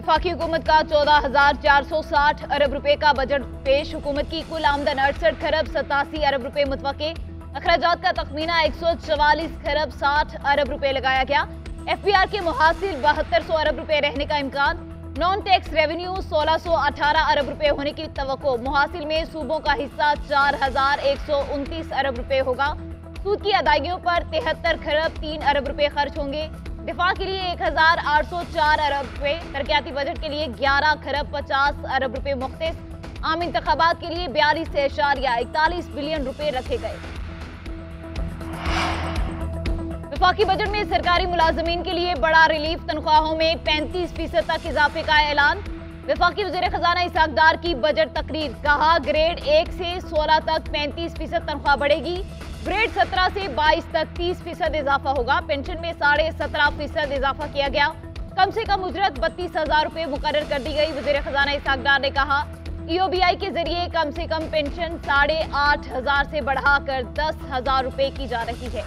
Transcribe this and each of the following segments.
वफाकी हुकूमत का 14,460 अरब रुपए का बजट पेश। हुकूमत की कुल आमदन 68 खरब 87 अरब रुपए मुतवक्के। अखराजात का तखमीना 144 खरब 60 अरब रुपए लगाया गया। FBR के मुहासिल 7200 अरब रुपए रहने का इम्कान। नॉन टैक्स रेवेन्यू 1618 अरब रुपए होने की तवक्को। मुहासिल में सूबों का हिस्सा 4129 अरब रुपए होगा। सूद की अदायगियों पर 73 खरब 3 अरब रुपए खर्च होंगे। दिफा के लिए 1804 अरब रुपए, तरक्याती बजट के लिए 11 खरब 50 अरब रुपए मुख्तस। आम इंतखाबात के लिए 42.41 बिलियन रुपए रखे गए। वफाकी बजट में सरकारी मुलाजमीन के लिए बड़ा रिलीफ। तनख्वाहों में 35% तक इजाफे का ऐलान। वफाकी वज़ीर खजाना इसहाक डार की बजट तकरीर। कहा, ग्रेड 1 से 16 तक 35% तनख्वाह बढ़ेगी। ग्रेड 17 से 22 तक 30% इजाफा होगा। पेंशन में 17.5% इजाफा किया गया। कम से कम उजरत 32,000 रुपए मुकर्रर कर दी गई। वज़ीर खजाना इसहाक डार ने कहा, EOBI के जरिए कम से कम पेंशन 8,500 से बढ़ाकर 10,000 रुपए की जा रही है।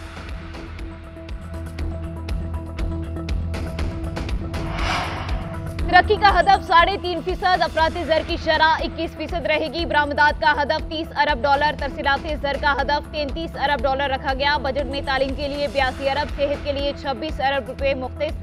तरक्की का हदफ 3.5%। अफराती ज़र की शरह 21% रहेगी। बरामदात का हदफ $30 अरब। तरसीलाती ज़र का हदफ $33 अरब रखा गया। बजट में तालीम के लिए 82 अरब, सेहत के लिए 26 अरब रुपए मुख्तस।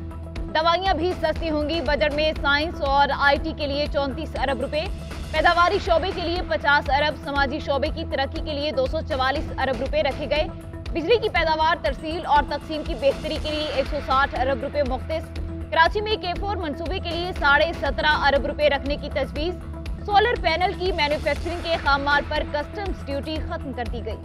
दवाइयाँ भी सस्ती होंगी। बजट में साइंस और IT के लिए 34 अरब रुपए। पैदावारी शोबे के लिए 50 अरब। समाजी शोबे की तरक्की के लिए 244 अरब रुपए रखे गए। बिजली की पैदावार, तरसील और तकसीम की बेहतरी के लिए 160 अरब रुपए मुख्तस। कराची में K4 मंसूबे के लिए 17.5 अरब रुपए रखने की तजवीज़। सोलर पैनल की मैन्युफैक्चरिंग के खाम माल पर कस्टम्स ड्यूटी खत्म कर दी गई।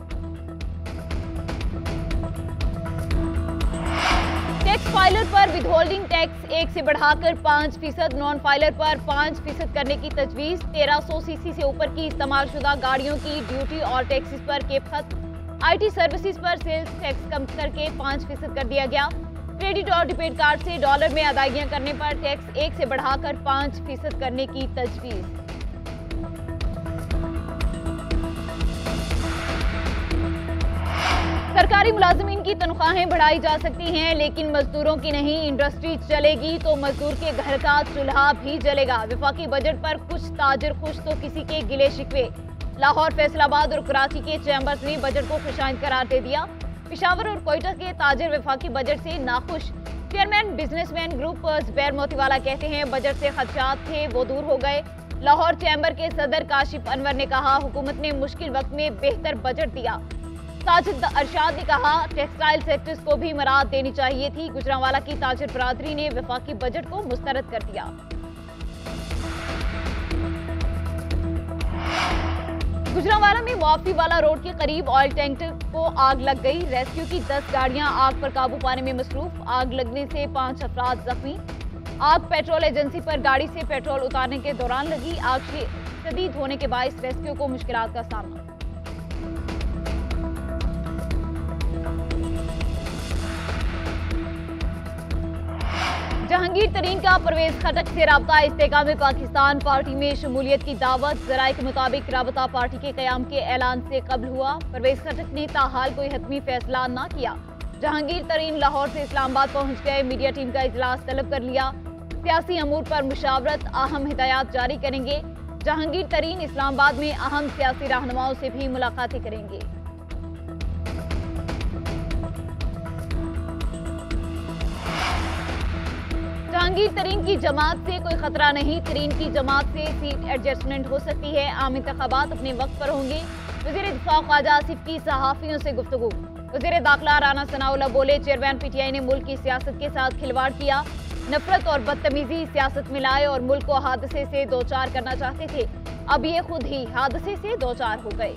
टैक्स फाइलर पर विदहोल्डिंग टैक्स 1 से बढ़ाकर 5%, नॉन फाइलर पर 5% करने की तजवीज़। 1300 CC से ऊपर की इस्तेमाल शुदा गाड़ियों की ड्यूटी और टैक्सेस पर केफत। IT सर्विसेज पर सेल्स टैक्स कम करके 5% कर दिया गया। क्रेडिट और डिपेट कार्ड से डॉलर में अदायगियां करने पर टैक्स 1 से बढ़ाकर 5% करने की तजवीज़। सरकारी मुलाजमीन की तनख्वाहें बढ़ाई जा सकती हैं, लेकिन मजदूरों की नहीं। इंडस्ट्री चलेगी तो मजदूर के घर का चूल्हा भी जलेगा। वफाकी बजट पर कुछ ताजिर खुश तो किसी के गिले शिकवे। लाहौर, फैसलाबाद और कराची के चैम्बर्स ने बजट को खुशाइंद करार दे दिया। पेशावर और कोयटा के ताजिर वफाकी बजट से नाखुश। Chairman businessman group Zubair Motiwala कहते हैं, बजट से खदशात थे वो दूर हो गए। लाहौर चैम्बर के सदर काशिफ अनवर ने कहा, हुकूमत ने मुश्किल वक्त में बेहतर बजट दिया। साजिद अरशाद ने कहा, टेक्सटाइल सेक्टर्स को भी मराद देनी चाहिए थी। गुजरांवाला की ताजिर बरादरी ने वफाकी बजट को मुस्तरद कर दिया। गुजरांवाला में मुआफी वाला रोड के करीब ऑयल टैंकर को आग लग गई। रेस्क्यू की 10 गाड़ियां आग पर काबू पाने में मसरूफ। आग लगने से 5 अफराद जख्मी। आग पेट्रोल एजेंसी पर गाड़ी से पेट्रोल उतारने के दौरान लगी। आग शदीद होने के बायस रेस्क्यू को मुश्किलात का सामना। जहांगीर तरीन का परवेज खटक से राबता। इस्तेकाम पाकिस्तान पार्टी में शमूलियत की दावत। ज़राए के मुताबिक राबता पार्टी के क़याम के ऐलान से कबल हुआ। परवेज खटक ने ताहाल कोई हतमी फैसला न किया। जहांगीर तरीन लाहौर से इस्लामाबाद पहुंच गए। मीडिया टीम का इजलास तलब कर लिया। सियासी अमूर पर मुशावरत, अहम हिदायत जारी करेंगे। जहांगीर तरीन इस्लामाबाद में अहम सियासी रहनुमाओं से भी मुलाकातें करेंगे। जहांगीर तरीन की जमात से कोई खतरा नहीं। तरीन की जमात से सीट एडजस्टमेंट हो सकती है। आम इंतखाबात अपने वक्त पर होंगे। वज़ीर दिफा ख्वाजा आसिफ की सहाफ़ियों से गुफ्तगू। वज़ीर दाखिला राना सनाउल्लाह बोले, चेयरमैन PTI ने मुल्क की सियासत के साथ खिलवाड़ किया। नफरत और बदतमीजी सियासत में लाए और मुल्क को हादसे से दो चार करना चाहते थे। अब ये खुद ही हादसे से दो चार हो गए।